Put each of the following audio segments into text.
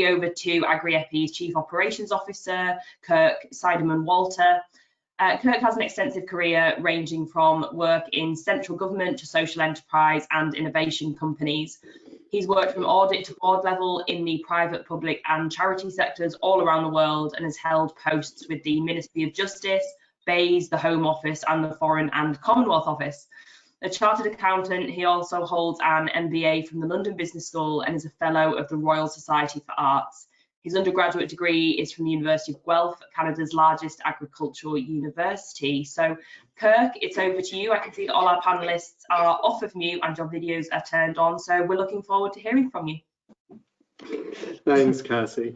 quickly over to Agri-EPI's Chief Operations Officer, Kirk Siderman-Wolter. Kirk has an extensive career ranging from work in central government to social enterprise and innovation companies. He's worked from audit to board level in the private, public and charity sectors all around the world, and has held posts with the Ministry of Justice, BEIS, the Home Office and the Foreign and Commonwealth Office. A chartered accountant, he also holds an MBA from the London Business School and is a fellow of the Royal Society for Arts. His undergraduate degree is from the University of Guelph, Canada's largest agricultural university. So, Kirk, it's over to you. I can see that all our panelists are off of mute and your videos are turned on, so we're looking forward to hearing from you. Thanks, Cassie.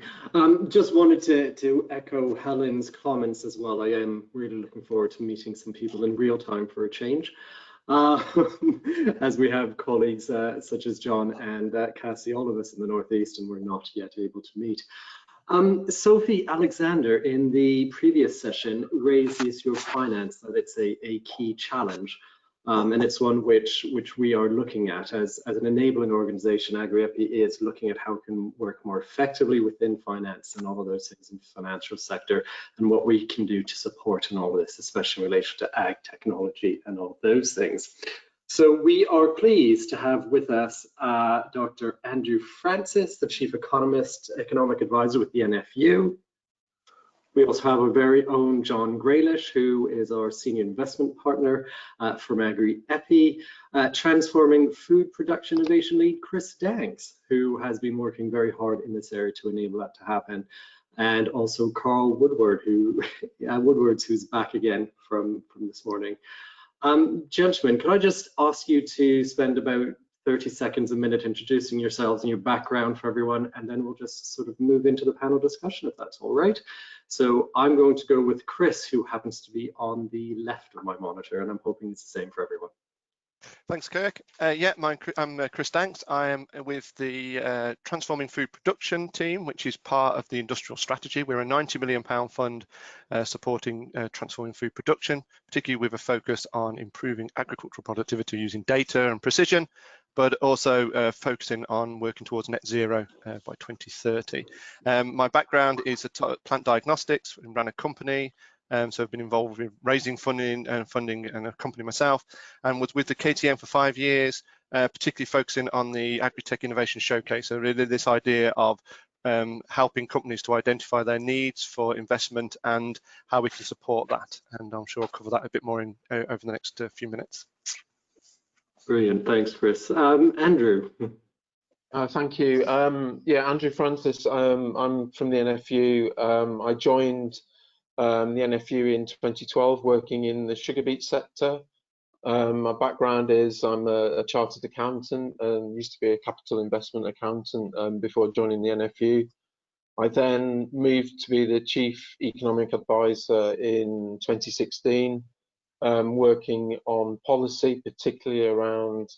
Just wanted to echo Helen's comments as well. I am really looking forward to meeting some people in real time for a change. As we have colleagues such as John and Cassie, all of us in the Northeast, and we're not yet able to meet. Sophie Alexander in the previous session raised the issue of finance, that it's a key challenge. And it's one which we are looking at as an enabling organization. Agri-EPI is looking at how it can work more effectively within finance and all of those things in the financial sector, and what we can do to support in all of this, especially in relation to ag technology and all those things. So we are pleased to have with us Dr. Andrew Francis, the Chief Economist, Economic Advisor with the NFU. We also have our very own John Grealish, who is our Senior Investment Partner from Agri-EPI, Transforming Food Production Innovation Lead, Chris Danks, who has been working very hard in this area to enable that to happen, and also Carl Woodward, who's back again from this morning. Gentlemen, can I just ask you to spend about 30 seconds, a minute introducing yourselves and your background for everyone, and then we'll just sort of move into the panel discussion, if that's all right. So I'm going to go with Chris, who happens to be on the left of my monitor, and I'm hoping it's the same for everyone. Thanks, Kirk. I'm Chris Danks. I am with the Transforming Food Production team, which is part of the Industrial Strategy. We're a £90 million fund supporting transforming food production, particularly with a focus on improving agricultural productivity using data and precision, but also focusing on working towards net zero by 2030. My background is plant diagnostics. I ran a company. So I've been involved with raising funding and a company myself, and was with the KTM for 5 years, particularly focusing on the Agri-Tech Innovation Showcase. So really this idea of helping companies to identify their needs for investment and how we can support that. And I'm sure I'll cover that a bit more over the next few minutes. Brilliant, thanks, Chris. Andrew. Thank you. Andrew Francis. I'm from the NFU. I joined the NFU in 2012, working in the sugar beet sector. My background is I'm a chartered accountant and used to be a capital investment accountant before joining the NFU. I then moved to be the Chief Economic Advisor in 2016, working on policy, particularly around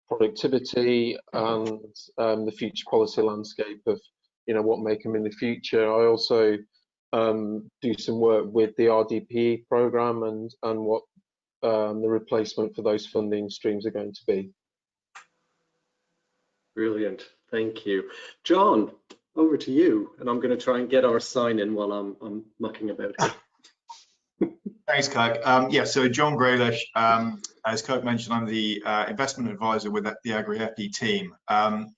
productivity and the future policy landscape of what may come in the future. I also do some work with the RDPE program and what the replacement for those funding streams are going to be. Brilliant, thank you. John, over to you, and I'm going to try and get our sign in while I'm mucking about here. Thanks, Kirk. So John Grealish, as Kirk mentioned, I'm the investment advisor with the Agri-EPI team,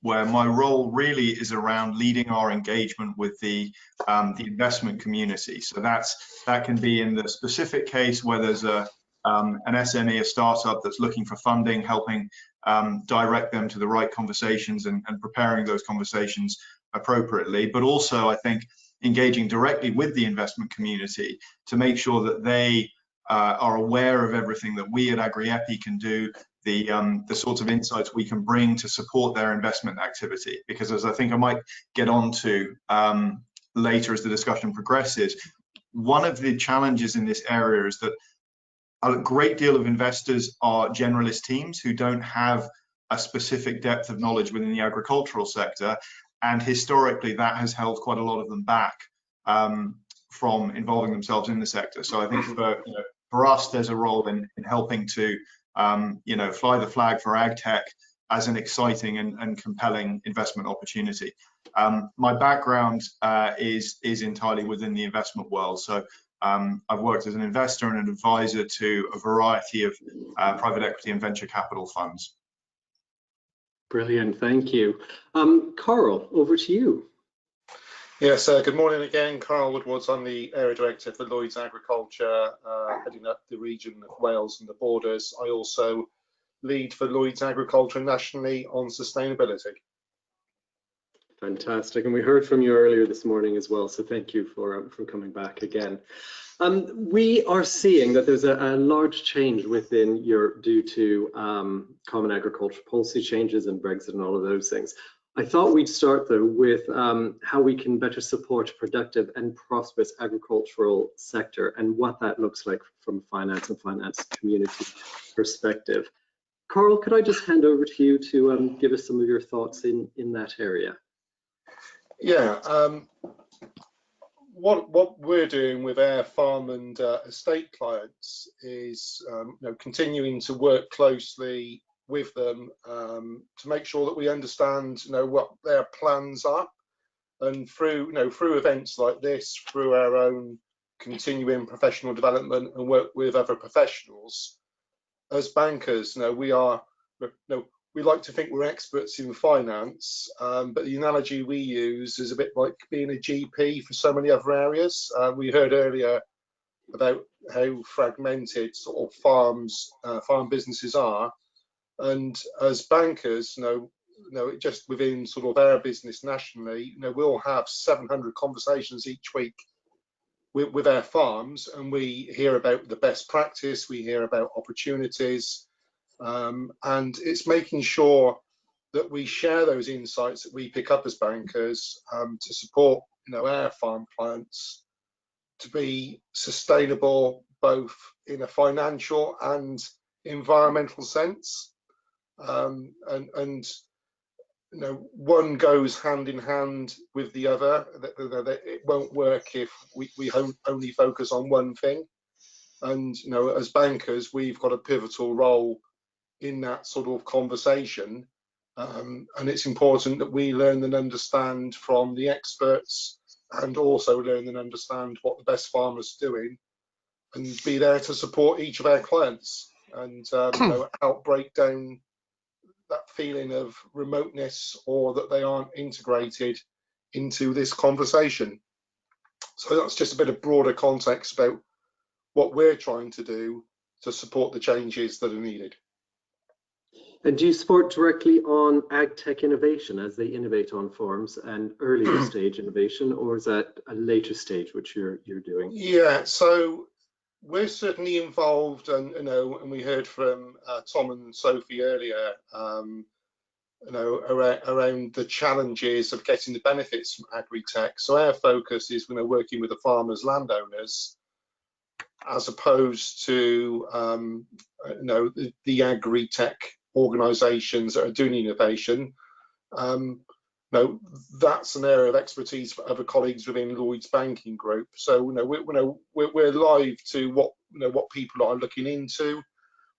where my role really is around leading our engagement with the investment community. So that can be in the specific case where there's an SME, a startup that's looking for funding, helping direct them to the right conversations and preparing those conversations appropriately, but also I think engaging directly with the investment community to make sure that they are aware of everything that we at Agri-EPI can do, the sorts of insights we can bring to support their investment activity. Because as I think I might get on to later as the discussion progresses, one of the challenges in this area is that a great deal of investors are generalist teams who don't have a specific depth of knowledge within the agricultural sector, and historically that has held quite a lot of them back from involving themselves in the sector. So I think for us, there's a role in helping to fly the flag for ag tech as an exciting and compelling investment opportunity. My background is entirely within the investment world. So I've worked as an investor and an advisor to a variety of private equity and venture capital funds. Brilliant, thank you. Carl, over to you. Yes, good morning again. Carl Woodward. I'm the Area Director for Lloyds Agriculture, heading up the region of Wales and the borders. I also lead for Lloyds Agriculture nationally on sustainability. Fantastic, and we heard from you earlier this morning as well, so thank you for coming back again. We are seeing that there's a large change within Europe due to common agriculture policy changes and Brexit and all of those things. I thought we'd start though with how we can better support a productive and prosperous agricultural sector and what that looks like from a finance community perspective. Carl, could I just hand over to you to give us some of your thoughts in that area? Yeah, what we're doing with our farm and estate clients is continuing to work closely with them to make sure that we understand what their plans are, and through events like this, through our own continuing professional development and work with other professionals. As bankers, we like to think we're experts in finance, but the analogy we use is a bit like being a GP for so many other areas. We heard earlier about how fragmented sort of farm businesses are, and as bankers, just within sort of our business nationally, we'll have 700 conversations each week with our farms, and we hear about the best practice, we hear about opportunities, and it's making sure that we share those insights that we pick up as bankers to support our farm clients to be sustainable both in a financial and environmental sense, and one goes hand in hand with the other. It won't work if we only focus on one thing, and as bankers we've got a pivotal role in that sort of conversation, and it's important that we learn and understand from the experts and also learn and understand what the best farmers are doing and be there to support each of our clients and help break down that feeling of remoteness or that they aren't integrated into this conversation. So that's just a bit of broader context about what we're trying to do to support the changes that are needed. And do you support directly on ag tech innovation as they innovate on farms and earlier stage innovation, or is that a later stage which you're doing? Yeah, so we're certainly involved, and we heard from Tom and Sophie earlier, around the challenges of getting the benefits from agri-tech. So our focus is working with the farmers, landowners, as opposed to the agri-tech organisations that are doing innovation. That's an area of expertise for other colleagues within Lloyds Banking Group. So we're live to what people are looking into.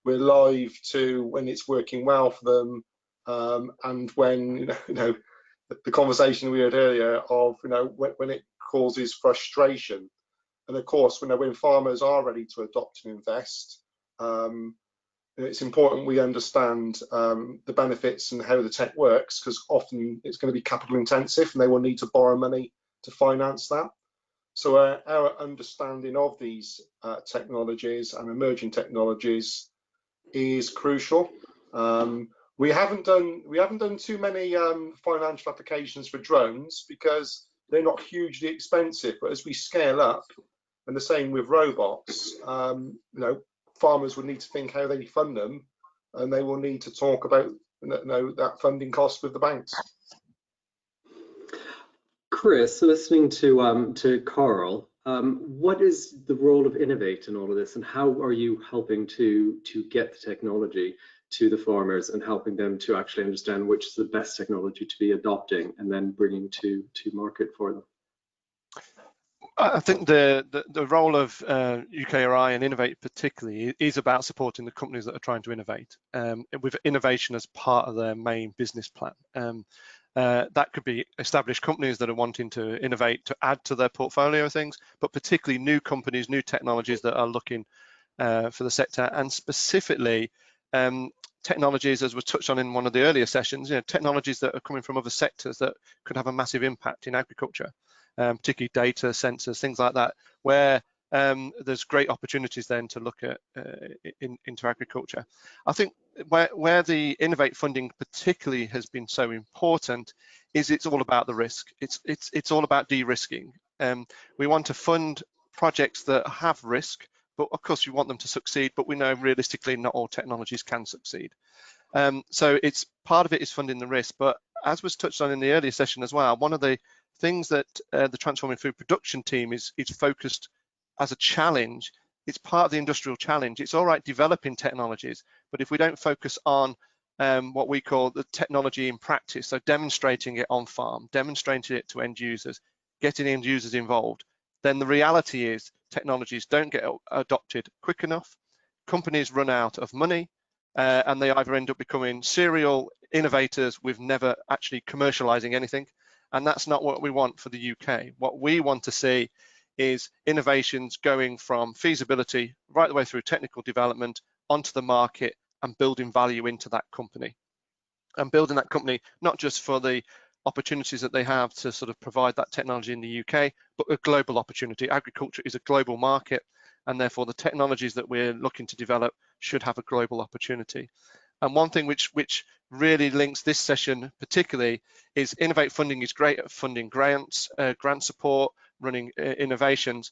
We're live to when it's working well for them, and when the conversation we had earlier of when it causes frustration. And of course, when farmers are ready to adopt and invest, it's important we understand the benefits and how the tech works, because often it's going to be capital intensive and they will need to borrow money to finance that. So our understanding of these technologies and emerging technologies is crucial. We haven't done too many financial applications for drones because they're not hugely expensive, but as we scale up, and the same with robots, farmers will need to think how they fund them, and they will need to talk about that funding cost with the banks. Chris, listening to Carl, what is the role of Innovate in all of this, and how are you helping to get the technology to the farmers and helping them to actually understand which is the best technology to be adopting and then bringing to market for them? I think the role of UKRI and Innovate particularly is about supporting the companies that are trying to innovate with innovation as part of their main business plan. That could be established companies that are wanting to innovate to add to their portfolio of things, but particularly new companies, new technologies that are looking for the sector, and specifically technologies, as was touched on in one of the earlier sessions, technologies that are coming from other sectors that could have a massive impact in agriculture. Particularly data, sensors, things like that, where there's great opportunities then to look at into agriculture. I think where the Innovate funding particularly has been so important is it's all about the risk. It's all about de-risking. We want to fund projects that have risk, but of course we want them to succeed, but we know realistically not all technologies can succeed. So it's part of it is funding the risk, but as was touched on in the earlier session as well, one of the things that the Transforming Food Production team is focused as a challenge. It's part of the industrial challenge. It's all right developing technologies, but if we don't focus on what we call the technology in practice, so demonstrating it on farm, demonstrating it to end users, getting end users involved, then the reality is technologies don't get adopted quick enough, companies run out of money, and they either end up becoming serial innovators with never actually commercializing anything. And that's not what we want for the UK. What we want to see is innovations going from feasibility right the way through technical development onto the market and building value into that company. And building that company, not just for the opportunities that they have to sort of provide that technology in the UK, but a global opportunity. Agriculture is a global market, and therefore the technologies that we're looking to develop should have a global opportunity. And one thing which really links this session particularly is Innovate funding is great at funding grants, grant support, running innovations.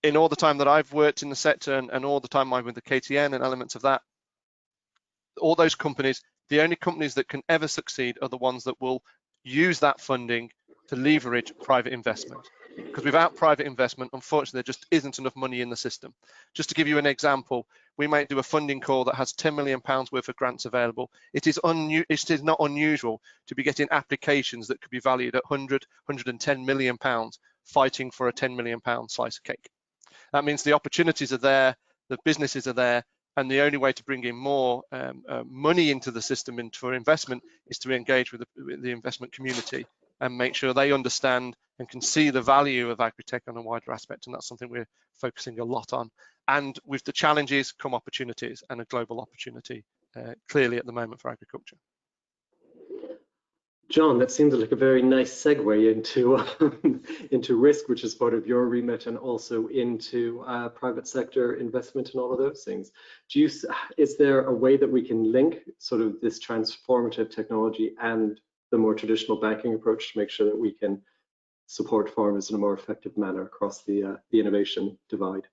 In all the time that I've worked in the sector and all the time I'm with the KTN and elements of that, all those companies, the only companies that can ever succeed are the ones that will use that funding to leverage private investment. Because without private investment, unfortunately, there just isn't enough money in the system. Just to give you an example, we might do a funding call that has £10 million worth of grants available. It is not unusual to be getting applications that could be valued at £100, £110 million fighting for a £10 million slice of cake. That means the opportunities are there, the businesses are there, and the only way to bring in more money into the system and for investment is to engage with the investment community and make sure they understand and can see the value of agri-tech on a wider aspect. And that's something we're focusing a lot on. And with the challenges come opportunities, and a global opportunity clearly at the moment for agriculture. John, that seems like a very nice segue into risk, which is part of your remit, and also into private sector investment and all of those things. Is there a way that we can link sort of this transformative technology and the more traditional banking approach to make sure that we can support farmers in a more effective manner across the innovation divide?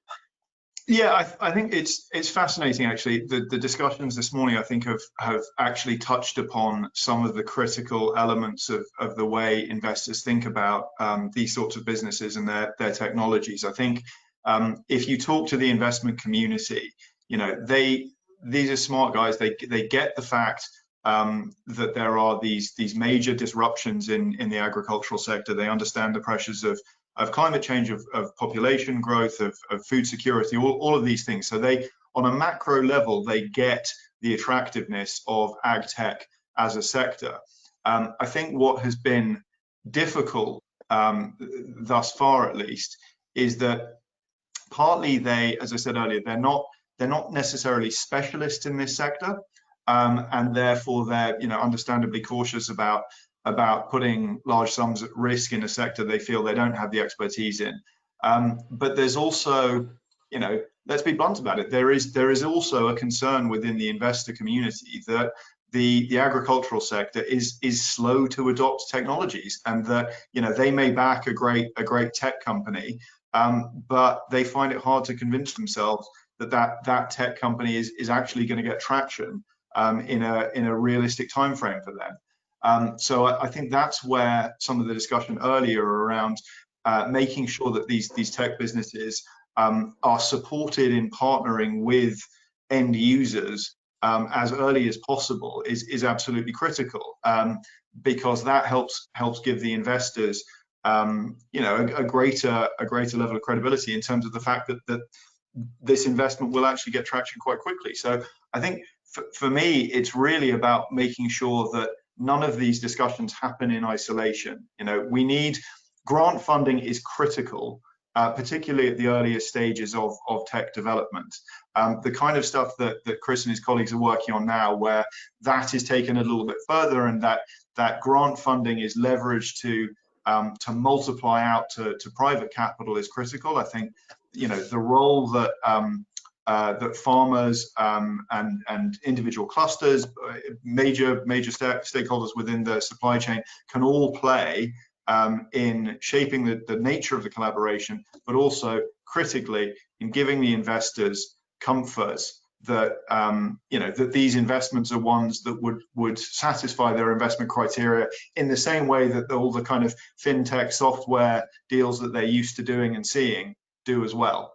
Yeah, I think it's fascinating actually. The discussions this morning I think have actually touched upon some of the critical elements of the way investors think about these sorts of businesses and their technologies. I think if you talk to the investment community, these are smart guys. They get the fact that there are these major disruptions in the agricultural sector. They understand the pressures of climate change, of population growth, of food security, all of these things. So they, on a macro level, they get the attractiveness of ag tech as a sector. I think what has been difficult thus far, at least, is that partly they, as I said earlier, they're not necessarily specialists in this sector, and therefore they're understandably cautious about putting large sums at risk in a sector they feel they don't have the expertise in. But there's also, let's be blunt about it, there is also a concern within the investor community that the agricultural sector is slow to adopt technologies, and that they may back a great tech company, but they find it hard to convince themselves that tech company is actually going to get traction in a realistic time frame for them. So I think that's where some of the discussion earlier around making sure that these tech businesses are supported in partnering with end users as early as possible is absolutely critical, because that helps give the investors a greater level of credibility in terms of the fact that this investment will actually get traction quite quickly. So I think for me, it's really about making sure that none of these discussions happen in isolation. We need grant funding is critical, particularly at the earliest stages of tech development. The kind of stuff that Chris and his colleagues are working on now, where that is taken a little bit further and that grant funding is leveraged to multiply out to private capital is critical. I think the role that that farmers and individual clusters, major stakeholders within the supply chain can all play in shaping the nature of the collaboration, but also critically in giving the investors comforts that that these investments are ones that would satisfy their investment criteria in the same way that all the kind of fintech software deals that they're used to doing and seeing do as well.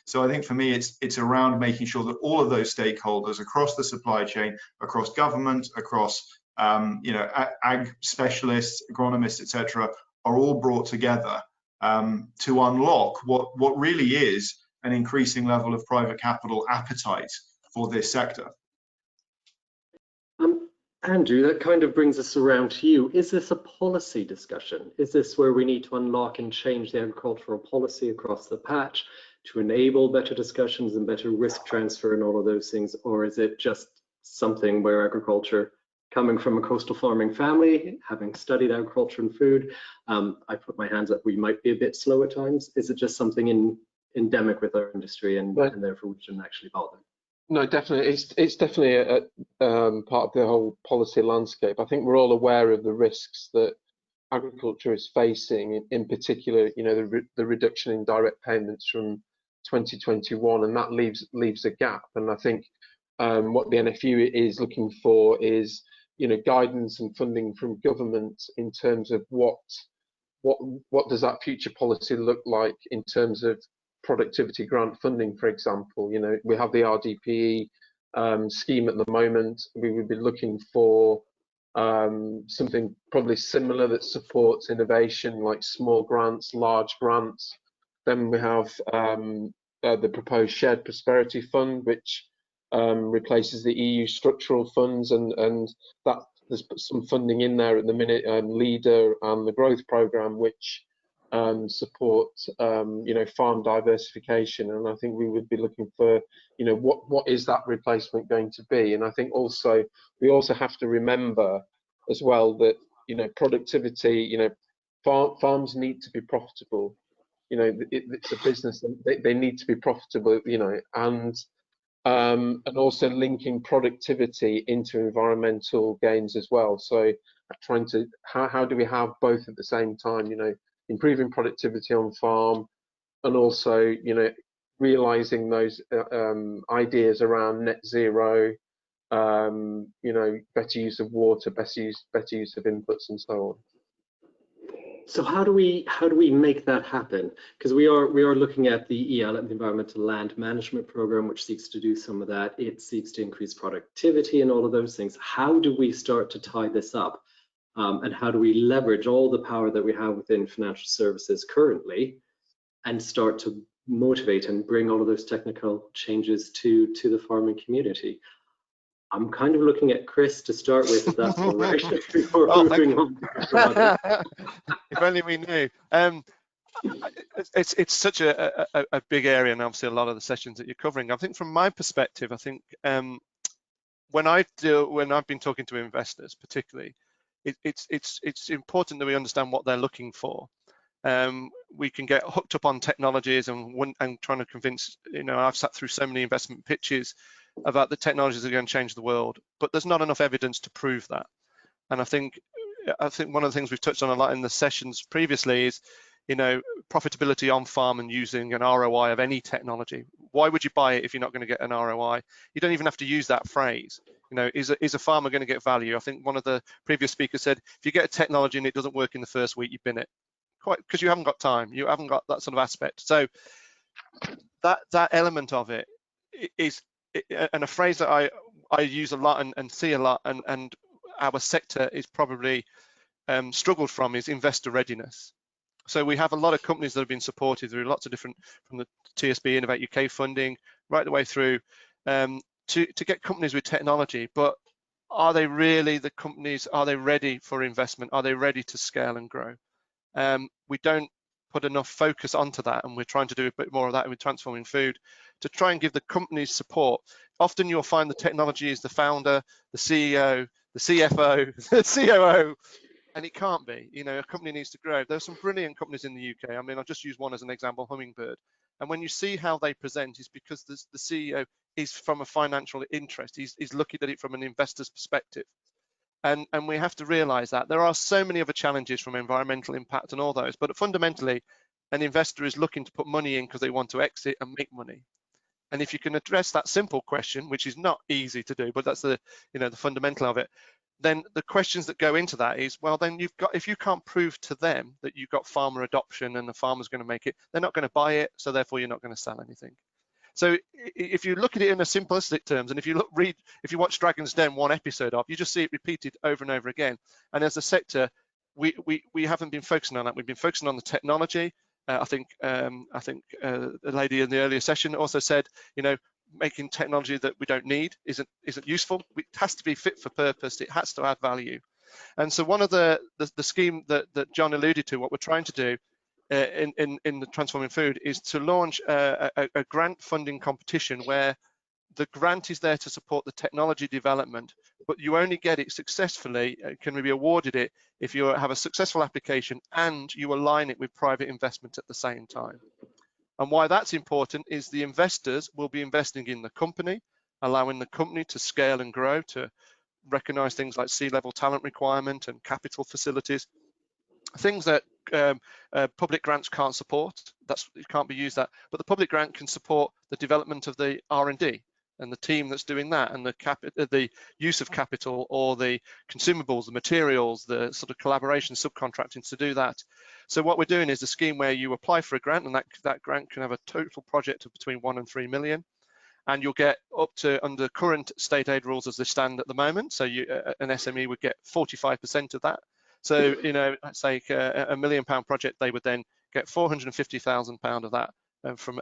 So I think for me, it's around making sure that all of those stakeholders across the supply chain, across government, across ag specialists, agronomists, etc., are all brought together to unlock what really is an increasing level of private capital appetite for this sector. Andrew, that kind of brings us around to you. Is this a policy discussion? Is this where we need to unlock and change the agricultural policy across the patch to enable better discussions and better risk transfer and all of those things? Or is it just something where agriculture, coming from a coastal farming family, having studied agriculture and food, I put my hands up, we might be a bit slow at times. Is it just something endemic with our industry and therefore we shouldn't actually bother? No, definitely. It's definitely a part of the whole policy landscape. I think we're all aware of the risks that agriculture is facing, in particular, the reduction in direct payments from 2021, and that leaves a gap. And I think what the NFU is looking for is, guidance and funding from government in terms of what does that future policy look like in terms of productivity grant funding, for example. We have the RDPE scheme at the moment. We would be looking for something probably similar that supports innovation, like small grants, large grants. Then we have the proposed Shared Prosperity Fund, which replaces the EU structural funds, and that there's some funding in there at the minute, LEADER and the growth programme, which support farm diversification. And I think we would be looking for what is that replacement going to be. And I think we also have to remember as well that productivity, farms need to be profitable. It's a business, they need to be profitable, and also linking productivity into environmental gains as well. So trying to how do we have both at the same time, improving productivity on farm, and also realizing those ideas around net zero, better use of water, better use of inputs, and so on. So how do we make that happen? Because we are looking at the EL, the Environmental Land Management Program, which seeks to do some of that. It seeks to increase productivity and all of those things. How do we start to tie this up? And how do we leverage all the power that we have within financial services currently and start to motivate and bring all of those technical changes to the farming community? I'm kind of looking at Chris to start with, if that's all right, before moving on. If only we knew. It's such a big area, and obviously a lot of the sessions that you're covering. I think from my perspective, I think when I've been talking to investors, particularly, it's important that we understand what they're looking for. We can get hooked up on technologies and trying to convince, I've sat through so many investment pitches about the technologies that are going to change the world, but there's not enough evidence to prove that. And I think one of the things we've touched on a lot in the sessions previously is, profitability on farm and using an ROI of any technology. Why would you buy it if you're not going to get an ROI? You don't even have to use that phrase. Is a farmer going to get value? I think one of the previous speakers said, if you get a technology and it doesn't work in the first week, you bin it. Quite, because you haven't got time. You haven't got that sort of aspect. So that element of it is, and a phrase that I use a lot and see a lot, and our sector is probably struggled from, is investor readiness. So we have a lot of companies that have been supported through lots of different, from the TSB Innovate UK funding right the way through, to get companies with technology. But are they really the companies? Are they ready for investment? Are they ready to scale and grow? We don't put enough focus onto that, and we're trying to do a bit more of that with Transforming Food to try and give the companies support. Often you'll find the technology is the founder, the CEO, the CFO, the COO, and it can't be. You know, a company needs to grow. There's some brilliant companies in the UK. I mean, I'll just use one as an example, Hummingbird. And when you see how they present, it's because the CEO is from a financial interest. He's looking at it from an investor's perspective. And we have to realize that there are so many other challenges from environmental impact and all those, but fundamentally, an investor is looking to put money in because they want to exit and make money. And if you can address that simple question, which is not easy to do, but that's the, you know, the fundamental of it, then the questions that go into that is, well, then you've got, if you can't prove to them that you've got farmer adoption and the farmer's going to make it, they're not going to buy it, so therefore you're not going to sell anything. So if you look at it in a simplistic terms, and if you if you watch Dragon's Den one episode of, you just see it repeated over and over again. And as a sector, we haven't been focusing on that. We've been focusing on the technology. I think the lady in the earlier session also said, you know, making technology that we don't need isn't useful. It has to be fit for purpose. It has to add value. And so one of the scheme that John alluded to, what we're trying to do in the Transforming Food is to launch a grant funding competition where the grant is there to support the technology development, but you only get it successfully, can be awarded it if you have a successful application and you align it with private investment at the same time. And why that's important is the investors will be investing in the company, allowing the company to scale and grow, to recognize things like C-level talent requirement and capital facilities, things that public grants can't support. It can't be used that, but the public grant can support the development of the R&D and the team that's doing that, and the use of capital or the consumables, the materials, the sort of collaboration, subcontracting to do that. So what we're doing is a scheme where you apply for a grant, and that grant can have a total project of between 1 and 3 million. And you'll get up to, under current state aid rules as they stand at the moment, so an SME would get 45% of that. So, you know, let's say a £1 million project, they would then get £450,000 of that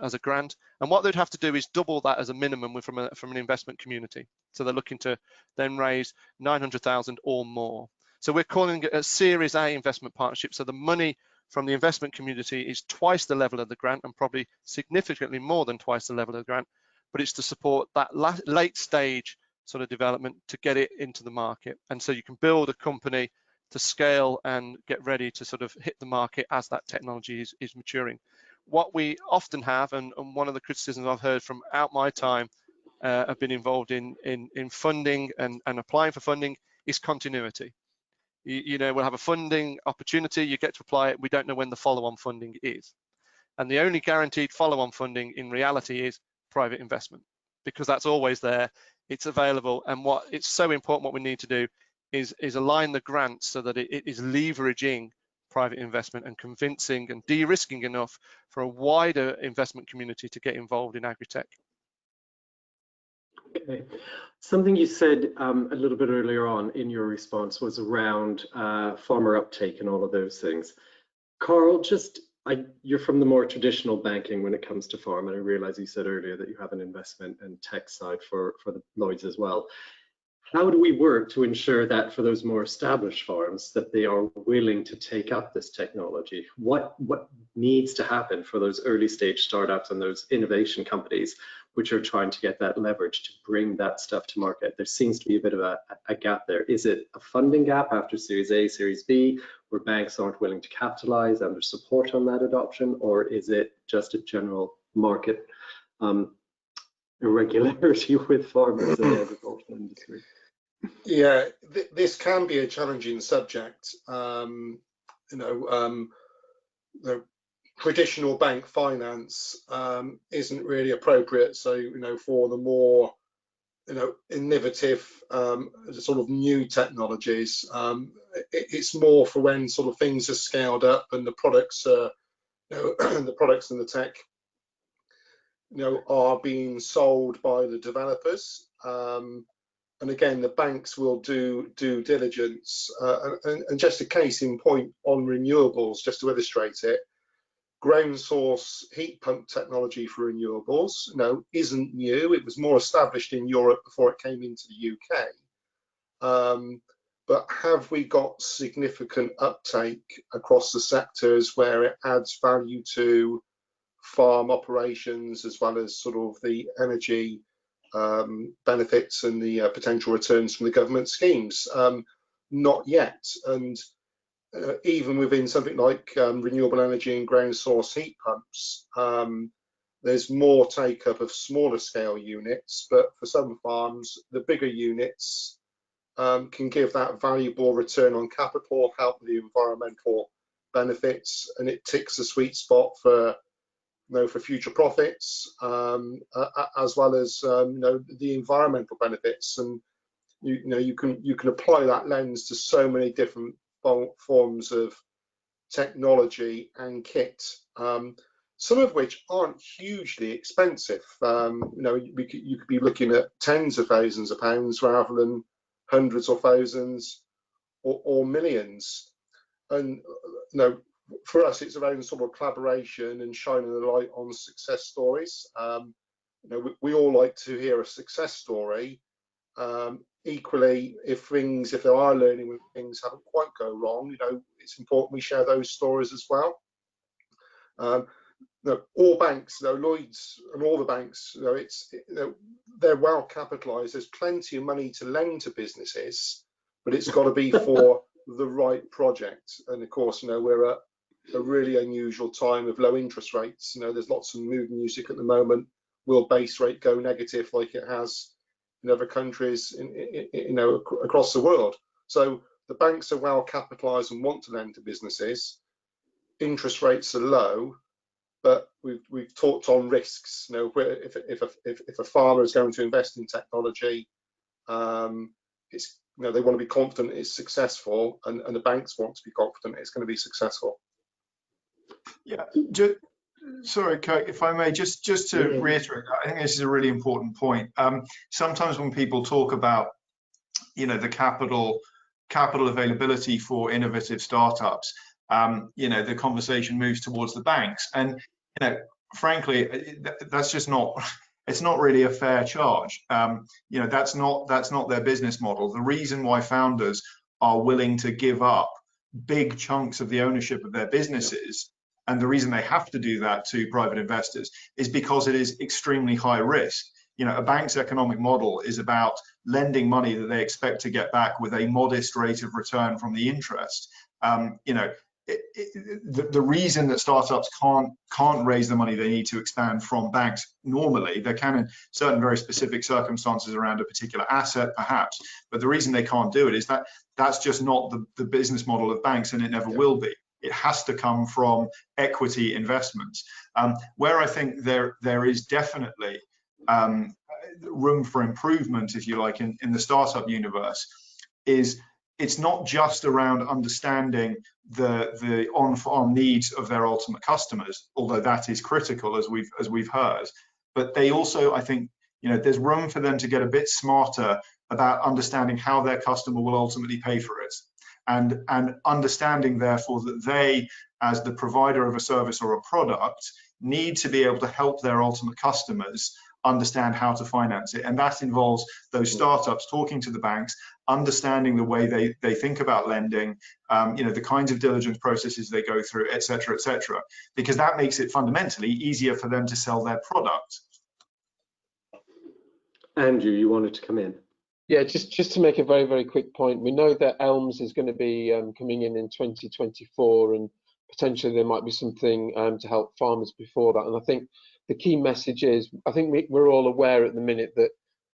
as a grant. And what they'd have to do is double that as a minimum from an investment community. So they're looking to then raise 900,000 or more. So we're calling it a Series A investment partnership. So the money from the investment community is twice the level of the grant, and probably significantly more than twice the level of the grant. But it's to support that late stage sort of development to get it into the market. And so you can build a company to scale and get ready to sort of hit the market as that technology is maturing. What we often have, and one of the criticisms I've heard from out my time, I've been involved in funding and applying for funding, is continuity. You know, we'll have a funding opportunity, you get to apply it, we don't know when the follow-on funding is. And the only guaranteed follow-on funding in reality is private investment, because that's always there, it's available. And what it's so important, what we need to do is align the grants so that it is leveraging private investment and convincing and de-risking enough for a wider investment community to get involved in agri-tech. Okay. Something you said a little bit earlier on in your response was around farmer uptake and all of those things. Carl, you're from the more traditional banking when it comes to farm, and I realize you said earlier that you have an investment and tech side for the Lloyds as well. How do we work to ensure that for those more established farms that they are willing to take up this technology? What needs to happen for those early stage startups and those innovation companies which are trying to get that leverage to bring that stuff to market? There seems to be a bit of a gap there. Is it a funding gap after Series A, Series B, where banks aren't willing to capitalize and there's support on that adoption, or is it just a general market irregularity with farmers in the agricultural industry? Yeah, this can be a challenging subject. You know, the traditional bank finance isn't really appropriate. So, you know, for the more, you know, innovative sort of new technologies, it's more for when sort of things are scaled up and the products are, you know, the products and the tech, you know, are being sold by the developers. and again, the banks will do due diligence. And just a case in point on renewables, just to illustrate it, ground source heat pump technology for renewables, isn't new. It was more established in Europe before it came into the UK. But have we got significant uptake across the sectors where it adds value to farm operations, as well as sort of the energy benefits and the potential returns from the government schemes? Not yet. And even within something like renewable energy and ground source heat pumps, there's more take up of smaller scale units, but for some farms, the bigger units can give that valuable return on capital, help with the environmental benefits, and it ticks the sweet spot for for future profits, as well as the environmental benefits. And you can apply that lens to so many different forms of technology and kit, some of which aren't hugely expensive. You could be looking at tens of thousands of pounds rather than hundreds or thousands or millions. And for us, it's around sort of collaboration and shining the light on success stories. We all like to hear a success story. Equally, if there are learning when things haven't quite go wrong, it's important we share those stories as well. All banks, Lloyds and all the banks, they're well capitalised. There's plenty of money to lend to businesses, but it's got to be for the right project. And of course, we're at a really unusual time of low interest rates. There's lots of mood music at the moment. Will base rate go negative like it has in other countries across the world? So the banks are well capitalised and want to lend to businesses. Interest rates are low, but we've talked on risks. If a farmer is going to invest in technology, it's they want to be confident it's successful, and the banks want to be confident it's going to be successful. Yeah, sorry, Kirk, if I may, just to reiterate, I think this is a really important point. Sometimes when people talk about, the capital availability for innovative startups, the conversation moves towards the banks, and frankly, that's just not. It's not really a fair charge. That's not their business model. The reason why founders are willing to give up big chunks of the ownership of their businesses, and the reason they have to do that to private investors, is because it is extremely high risk. A bank's economic model is about lending money that they expect to get back with a modest rate of return from the interest. The reason that startups can't raise the money they need to expand from banks normally, there can in certain very specific circumstances around a particular asset perhaps, but the reason they can't do it is that that's just not the business model of banks, and it never will be. It has to come from equity investments. Where I think there is definitely room for improvement, if you like, in the startup universe, is it's not just around understanding the on-farm needs of their ultimate customers, although that is critical, as we've heard, but they also, I think, there's room for them to get a bit smarter about understanding how their customer will ultimately pay for it, and understanding therefore that they, as the provider of a service or a product, need to be able to help their ultimate customers understand how to finance it. And that involves those startups talking to the banks, understanding the way they think about lending, the kinds of diligence processes they go through, et cetera, because that makes it fundamentally easier for them to sell their product. Andrew, you wanted to come in? Yeah, just to make a very, very quick point. We know that ELMS is going to be coming in 2024, and potentially there might be something to help farmers before that. And I think the key message is, I think we're all aware at the minute that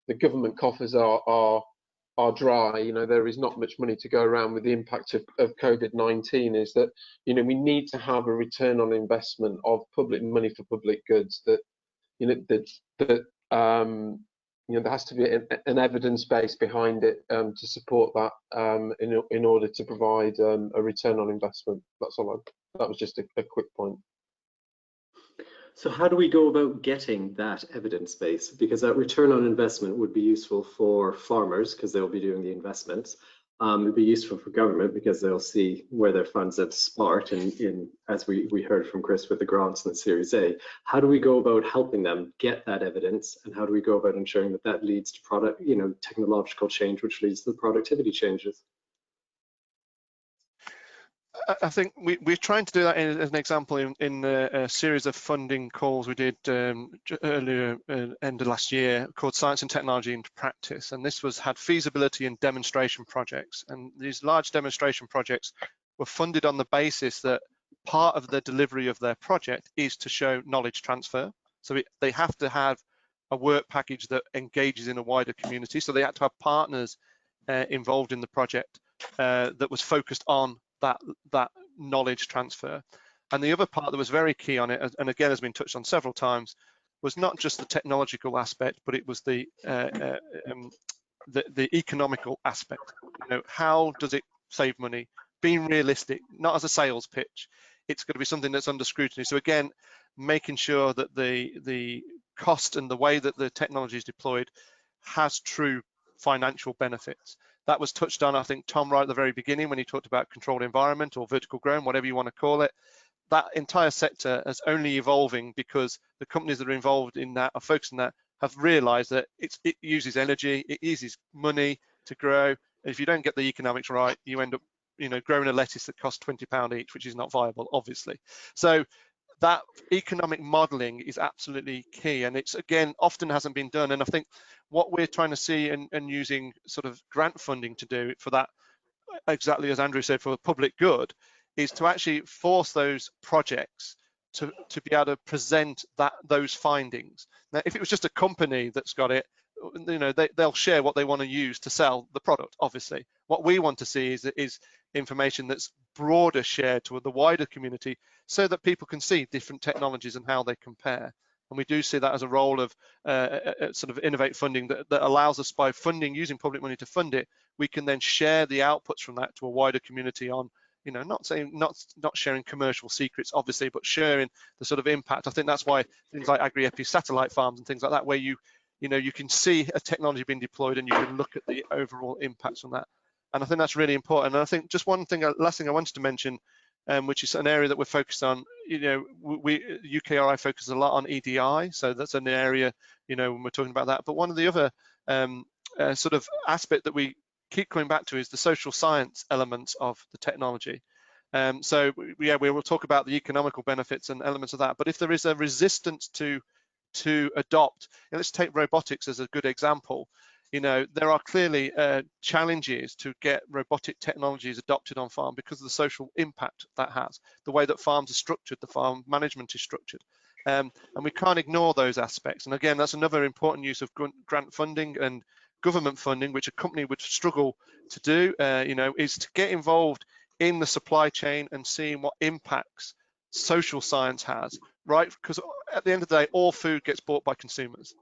the government coffers are dry. There is not much money to go around with the impact of COVID-19. Is that we need to have a return on investment of public money for public goods. That there has to be an evidence base behind it to support that in order to provide a return on investment. That's all. That was just a quick point. So how do we go about getting that evidence base? Because that return on investment would be useful for farmers because they'll be doing the investments. It'd be useful for government because they'll see where their funds have sparked in as we heard from Chris with the grants and the Series A. How do we go about helping them get that evidence, and how do we go about ensuring that that leads to product, technological change, which leads to the productivity changes? I think we're trying to do that as an example in a series of funding calls we did earlier, end of last year, called Science and Technology into Practice. And this had feasibility and demonstration projects. And these large demonstration projects were funded on the basis that part of the delivery of their project is to show knowledge transfer. So they have to have a work package that engages in a wider community. So they had to have partners involved in the project that was focused on that knowledge transfer. And the other part that was very key on it, and again has been touched on several times, was not just the technological aspect, but it was the economical aspect. How does it save money? Being realistic, not as a sales pitch. It's going to be something that's under scrutiny. So again, making sure that the cost and the way that the technology is deployed has true financial benefits. That was touched on, I think, Tom, right at the very beginning when he talked about controlled environment or vertical grown, whatever you want to call it. That entire sector is only evolving because the companies that are involved in that, are focused on that, have realized that it uses energy, it uses money to grow. And if you don't get the economics right, you end up growing a lettuce that costs £20 each, which is not viable, obviously. So that economic modeling is absolutely key, and it's again often hasn't been done. And I think what we're trying to see and using sort of grant funding to do for that, exactly as Andrew said, for the public good, is to actually force those projects to be able to present those findings. Now, if it was just a company that's got it, they'll share what they want to use to sell the product, obviously. What we want to see is information that's broader shared to the wider community so that people can see different technologies and how they compare. And we do see that as a role of sort of Innovate funding that allows us, by funding, using public money to fund it, we can then share the outputs from that to a wider community on, not sharing commercial secrets, obviously, but sharing the sort of impact. I think that's why things like Agri-EPI satellite farms and things like that, where you can see a technology being deployed and you can look at the overall impacts on that. And I think that's really important. And I think just last thing I wanted to mention, which is an area that we're focused on. UKRI focuses a lot on EDI, so that's an area, when we're talking about that. But one of the other sort of aspect that we keep coming back to is the social science elements of the technology. So we will talk about the economical benefits and elements of that. But if there is a resistance to adopt, let's take robotics as a good example. There are clearly challenges to get robotic technologies adopted on farm because of the social impact that has, the way that farms are structured, the farm management is structured. And we can't ignore those aspects. And again, that's another important use of grant funding and government funding, which a company would struggle to do, is to get involved in the supply chain and seeing what impacts social science has, right? Because at the end of the day, all food gets bought by consumers.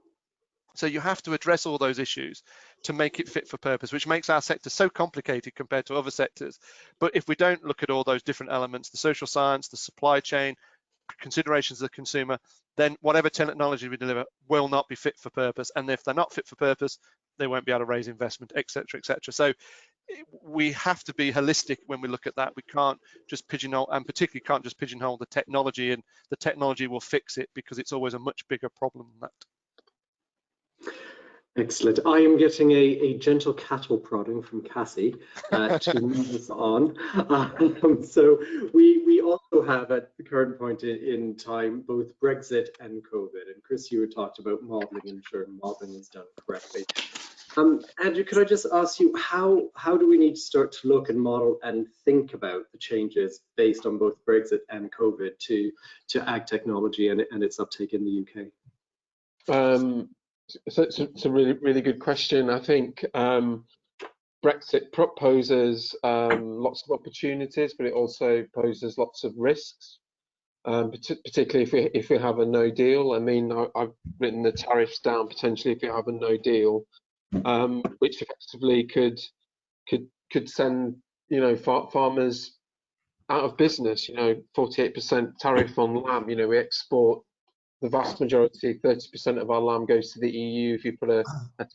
So you have to address all those issues to make it fit for purpose, which makes our sector so complicated compared to other sectors. But if we don't look at all those different elements, the social science, the supply chain, considerations of the consumer, then whatever technology we deliver will not be fit for purpose. And if they're not fit for purpose, they won't be able to raise investment, etc., etc. So we have to be holistic when we look at that. We can't just pigeonhole, and particularly can't just pigeonhole the technology, and the technology will fix it, because it's always a much bigger problem than that. Excellent. I am getting a gentle cattle prodding from Cassie to move us on. So we also have at the current point in time both Brexit and COVID. And Chris, you had talked about modelling, and sure, modelling is done correctly. Andrew, could I just ask you, how do we need to start to look and model and think about the changes based on both Brexit and COVID to ag technology and its uptake in the UK? So it's a really good question. I think Brexit poses lots of opportunities, but it also poses lots of risks, particularly if we have a no deal. I mean, I've written the tariffs down potentially if we have a no deal, which effectively could send farmers out of business. 48% tariff on lamb. We export the vast majority, 30% of our lamb goes to the EU. If you put a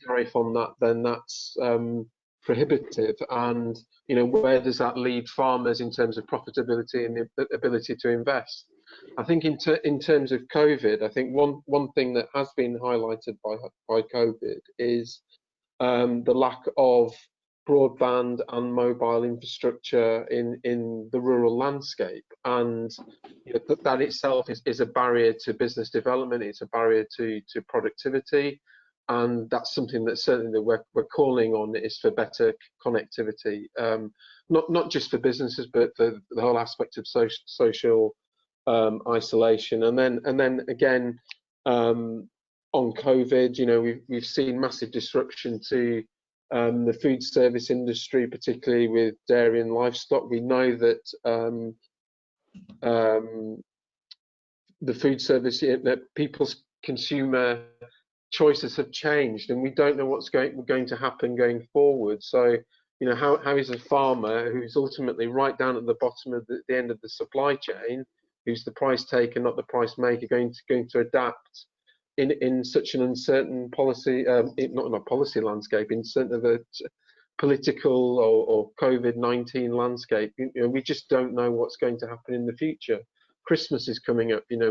tariff on that, then that's prohibitive. And where does that leave farmers in terms of profitability and the ability to invest? I think in terms of COVID, I think one thing that has been highlighted by COVID is the lack of broadband and mobile infrastructure in the rural landscape, and that itself is a barrier to business development. It's a barrier to productivity, and that's something that certainly that we're calling on, is for better connectivity, not just for businesses, but for the whole aspect of social isolation. And then again, on COVID, we've seen massive disruption to the food service industry, particularly with dairy and livestock. We know that the food service, that people's consumer choices have changed, and we don't know what's going to happen going forward. So, how is a farmer who's ultimately right down at the bottom of the end of the supply chain, who's the price taker, not the price maker, going to adapt in such an uncertain policy, not policy landscape, in certain of a political or COVID-19 landscape? We just don't know what's going to happen in the future. Christmas is coming up, and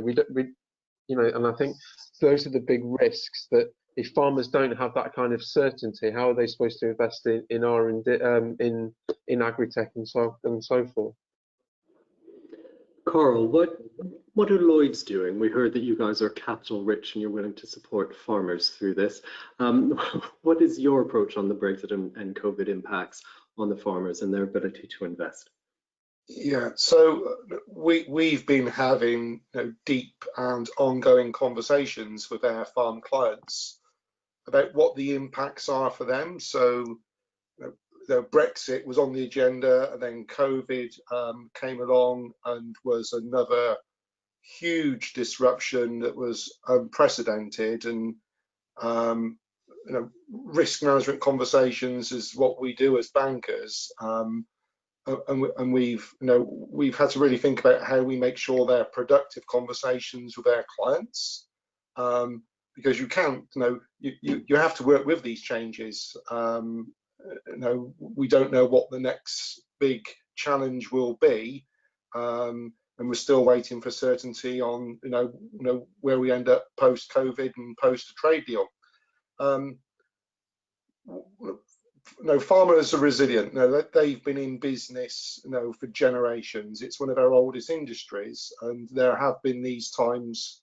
I think those are the big risks, that if farmers don't have that kind of certainty, how are they supposed to invest in R&D, in agri-tech and so forth? Carl, what are Lloyds doing? We heard that you guys are capital rich and you're willing to support farmers through this. What is your approach on the Brexit and COVID impacts on the farmers and their ability to invest? Yeah, so we've been having deep and ongoing conversations with our farm clients about what the impacts are for them. So Brexit was on the agenda, and then COVID came along and was another huge disruption that was unprecedented. And risk management conversations is what we do as bankers. And we've had to really think about how we make sure they're productive conversations with our clients, because you can't, you have to work with these changes. We don't know what the next big challenge will be, and we're still waiting for certainty on where we end up post COVID and post a trade deal. Farmers are resilient. They've been in business for generations. It's one of our oldest industries, and there have been these times,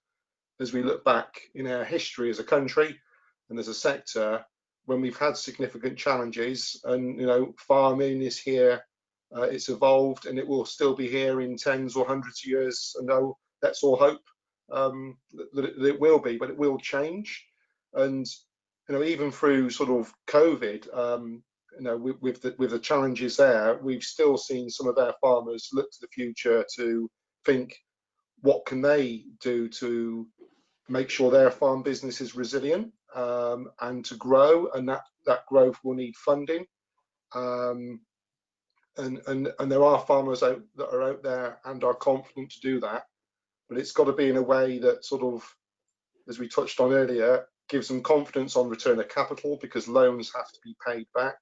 as we look back in our history as a country and as a sector, when we've had significant challenges. And farming is here, it's evolved, and it will still be here in tens or hundreds of years. And let's all hope that it will be, but it will change. And even through sort of COVID, with the challenges there, we've still seen some of our farmers look to the future to think, what can they do to make sure their farm business is resilient, and to grow, and that growth will need funding. And there are farmers that are out there and are confident to do that, but it's got to be in a way that sort of, as we touched on earlier, gives them confidence on return of capital, because loans have to be paid back.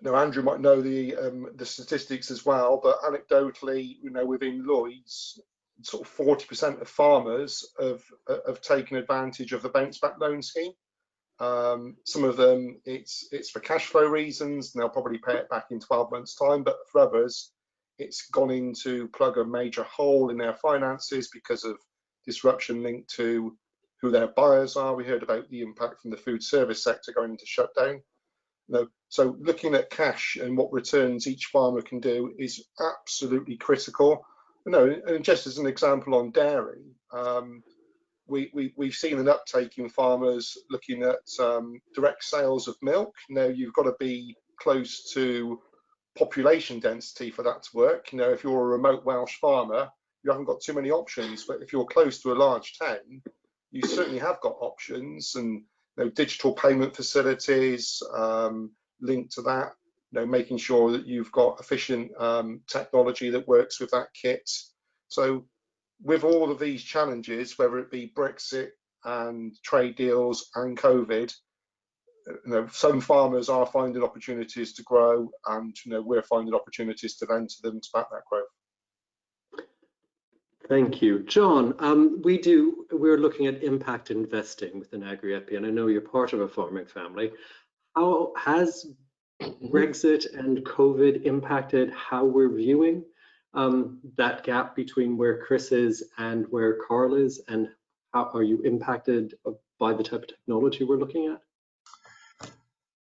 Andrew might know the statistics as well, but anecdotally, within Lloyds, sort of 40% of farmers have taken advantage of the bounce back loan scheme. Some of them, it's for cash flow reasons, and they'll probably pay it back in 12 months' time. But for others, it's gone in to plug a major hole in their finances because of disruption linked to who their buyers are. We heard about the impact from the food service sector going into shutdown. So looking at cash and what returns each farmer can do is absolutely critical. And just as an example on dairy, we've seen an uptake in farmers looking at direct sales of milk. Now, you've got to be close to population density for that to work. If you're a remote Welsh farmer, you haven't got too many options. But if you're close to a large town, you certainly have got options, and digital payment facilities linked to that. Making sure that you've got efficient technology that works with that kit. So with all of these challenges, whether it be Brexit and trade deals and COVID, some farmers are finding opportunities to grow, and we're finding opportunities to lend to them to back that growth. Thank you. John, we're looking at impact investing within Agri-EPI, and I know you're part of a farming family. How has Brexit and COVID impacted how we're viewing that gap between where Chris is and where Carl is, and how are you impacted by the type of technology we're looking at?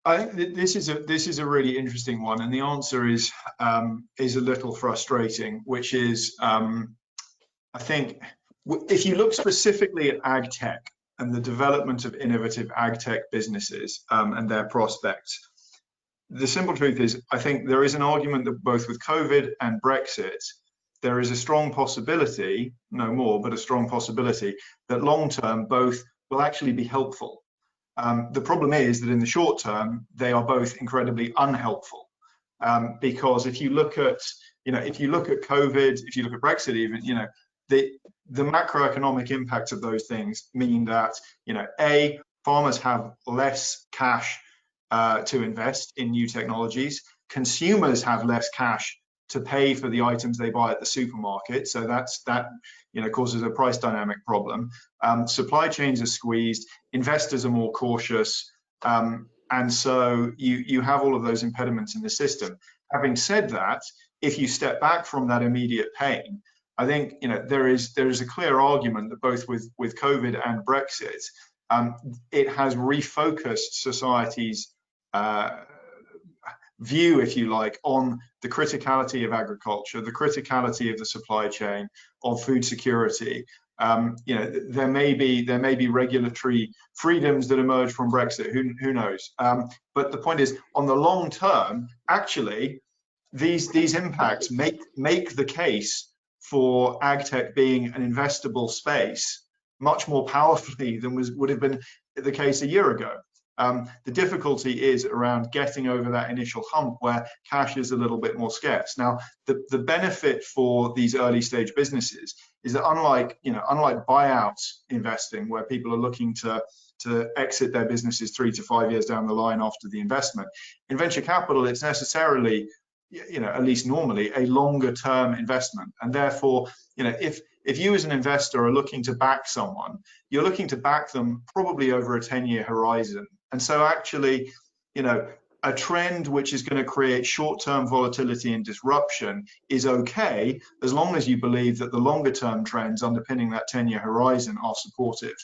I think this is a really interesting one, and the answer is a little frustrating, which is I think if you look specifically at ag tech and the development of innovative ag tech businesses and their prospects, the simple truth is I think there is an argument that both with COVID and Brexit, there is a strong possibility, no more, but a strong possibility that long term both will actually be helpful. The problem is that in the short term, they are both incredibly unhelpful. Because if you look at, if you look at COVID, if you look at Brexit even, the macroeconomic impacts of those things mean that, A, farmers have less cash to invest in new technologies, consumers have less cash to pay for the items they buy at the supermarket, so that causes a price dynamic problem. Supply chains are squeezed, investors are more cautious, and so you have all of those impediments in the system. Having said that, if you step back from that immediate pain, I think there is a clear argument that both with COVID and Brexit, it has refocused society's view, if you like, on the criticality of agriculture, the criticality of the supply chain, of food security. There may be regulatory freedoms that emerge from Brexit. Who knows? But the point is, on the long term, actually, these impacts make the case for ag tech being an investable space much more powerfully than would have been the case a year ago. The difficulty is around getting over that initial hump where cash is a little bit more scarce. Now, the benefit for these early stage businesses is that unlike buyout investing, where people are looking to exit their businesses 3 to 5 years down the line after the investment, in venture capital, it's necessarily, at least normally, a longer term investment. And therefore, if you as an investor are looking to back someone, you're looking to back them probably over a 10-year horizon. And so actually, a trend which is going to create short-term volatility and disruption is okay, as long as you believe that the longer-term trends underpinning that 10-year horizon are supportive.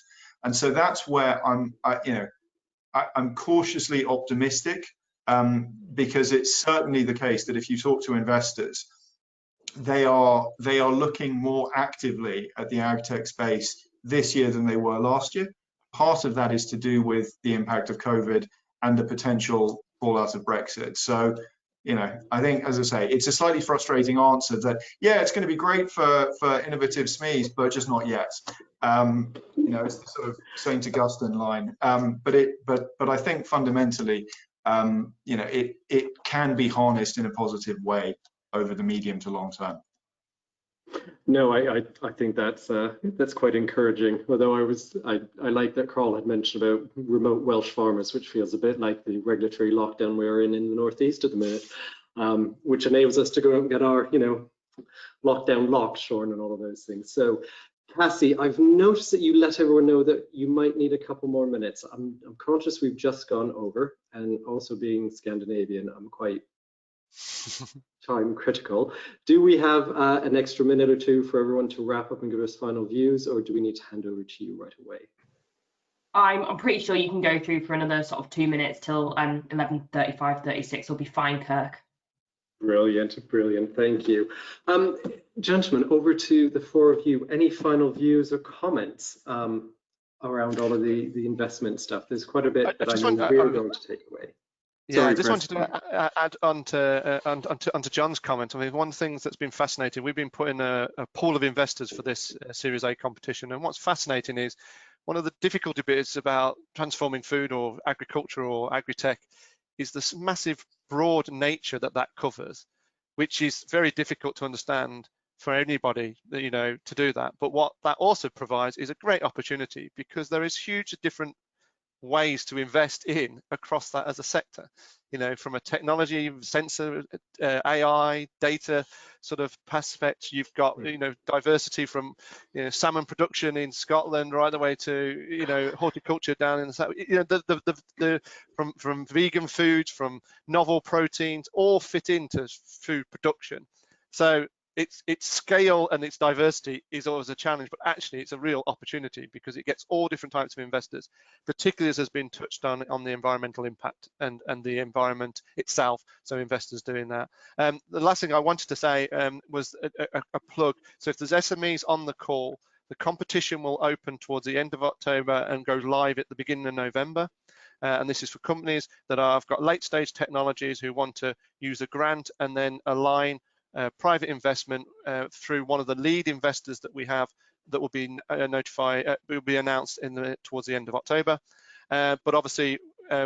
And so that's where I'm cautiously optimistic, because it's certainly the case that if you talk to investors, they are looking more actively at the ag tech space this year than they were last year. Part of that is to do with the impact of COVID and the potential fallout of Brexit. So, I think, as I say, it's a slightly frustrating answer that, yeah, it's going to be great for innovative SMEs, but just not yet. It's the sort of St. Augustine line. But I think fundamentally, it can be harnessed in a positive way over the medium to long term. No, I think that's quite encouraging. Although I like that Carl had mentioned about remote Welsh farmers, which feels a bit like the regulatory lockdown we're in the northeast at the minute, which enables us to go out and get our lockdown locked, Sean, and all of those things. So, Cassie, I've noticed that you let everyone know that you might need a couple more minutes. I'm conscious we've just gone over, and also being Scandinavian, I'm quite time critical. Do we have an extra minute or two for everyone to wrap up and give us final views, or do we need to hand over to you right away? I'm pretty sure you can go through for another sort of 2 minutes till 11:35, 36 will be fine, Kirk. Brilliant, thank you. Gentlemen, over to the four of you. Any final views or comments around all of the investment stuff? There's quite a bit that I know we're going to take away. Yeah, I just wanted to add on to John's comment. I mean, one thing that's been fascinating, we've been putting a pool of investors for this Series A competition, and what's fascinating is one of the difficulty bits about transforming food or agriculture or agri-tech is this massive broad nature that covers, which is very difficult to understand for anybody, you know, to do that. But what that also provides is a great opportunity, because there is huge different ways to invest in across that as a sector, you know, from a technology, sensor, AI, data sort of aspect. You've got, you know, diversity from, you know, salmon production in Scotland right the way to, you know, horticulture down in the south, you know, from vegan foods, from novel proteins, all fit into food production. So its scale and its diversity is always a challenge, but actually it's a real opportunity, because it gets all different types of investors, particularly as has been touched on the environmental impact and the environment itself, so investors doing that. The last thing I wanted to say was a plug. So if there's SMEs on the call, the competition will open towards the end of October and go live at the beginning of November. And this is for companies that have got late stage technologies who want to use a grant and then align private investment through one of the lead investors that we have, that will be will be announced towards the end of October. But obviously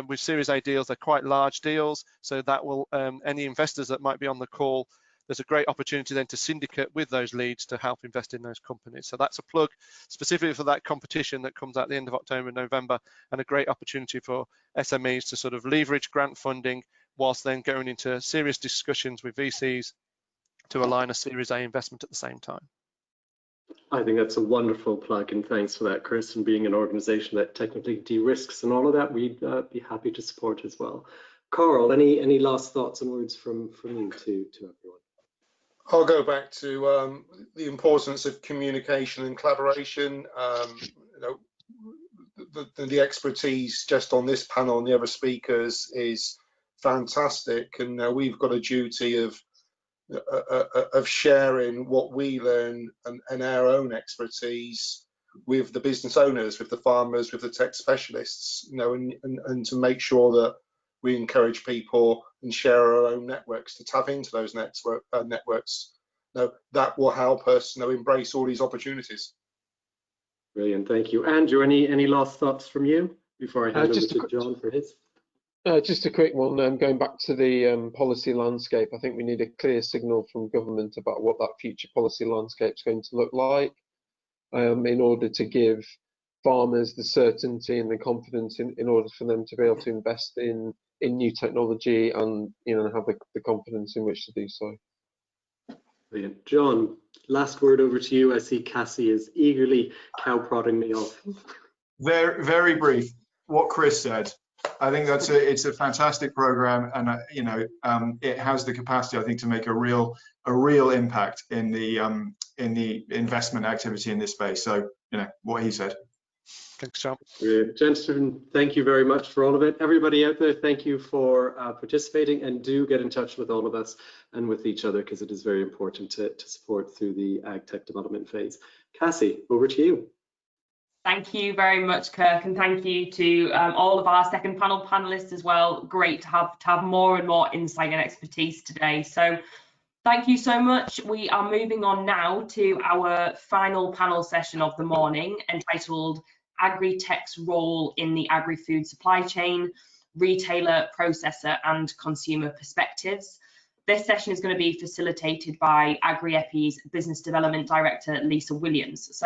with Series A deals, they're quite large deals, so that will any investors that might be on the call, there's a great opportunity then to syndicate with those leads to help invest in those companies. So that's a plug specifically for that competition that comes at the end of October and November, and a great opportunity for SMEs to sort of leverage grant funding whilst then going into serious discussions with VCs to align a Series A investment at the same time. I think that's a wonderful plug, and thanks for that, Chris. And being an organization that technically de-risks and all of that, we'd be happy to support as well. Carl, any last thoughts and words from you to everyone? I'll go back to the importance of communication and collaboration. You know, the expertise just on this panel and the other speakers is fantastic, and we've got a duty of sharing what we learn and our own expertise with the business owners, with the farmers, with the tech specialists, you know, and to make sure that we encourage people and share our own networks to tap into those networks. You know, that will help us, you know, embrace all these opportunities. Brilliant, thank you. Andrew, any last thoughts from you before I hand over to John for his? Just a quick one, going back to the policy landscape. I think we need a clear signal from government about what that future policy landscape is going to look like, in order to give farmers the certainty and the confidence in order for them to be able to invest in new technology and, you know, have the confidence in which to do so. Brilliant. John, last word over to you. I see Cassie is eagerly cow-prodding me off. Very, very brief. What Chris said. I think it's a fantastic program, and you know, it has the capacity, I think, to make a real impact in the investment activity in this space. So, you know, what he said. Thanks, John. Gentlemen, thank you very much for all of it. Everybody out there, thank you for participating, and do get in touch with all of us and with each other, because it is very important to support through the ag tech development phase. Cassie, over to you. Thank you very much, Kirk, and thank you to all of our second panel panelists as well. Great to have more and more insight and expertise today. So thank you so much. We are moving on now to our final panel session of the morning, entitled Agri-Tech's Role in the Agri-Food Supply Chain, Retailer, Processor and Consumer Perspectives. This session is going to be facilitated by Agri-EPI's Business Development Director, Lisa Williams. So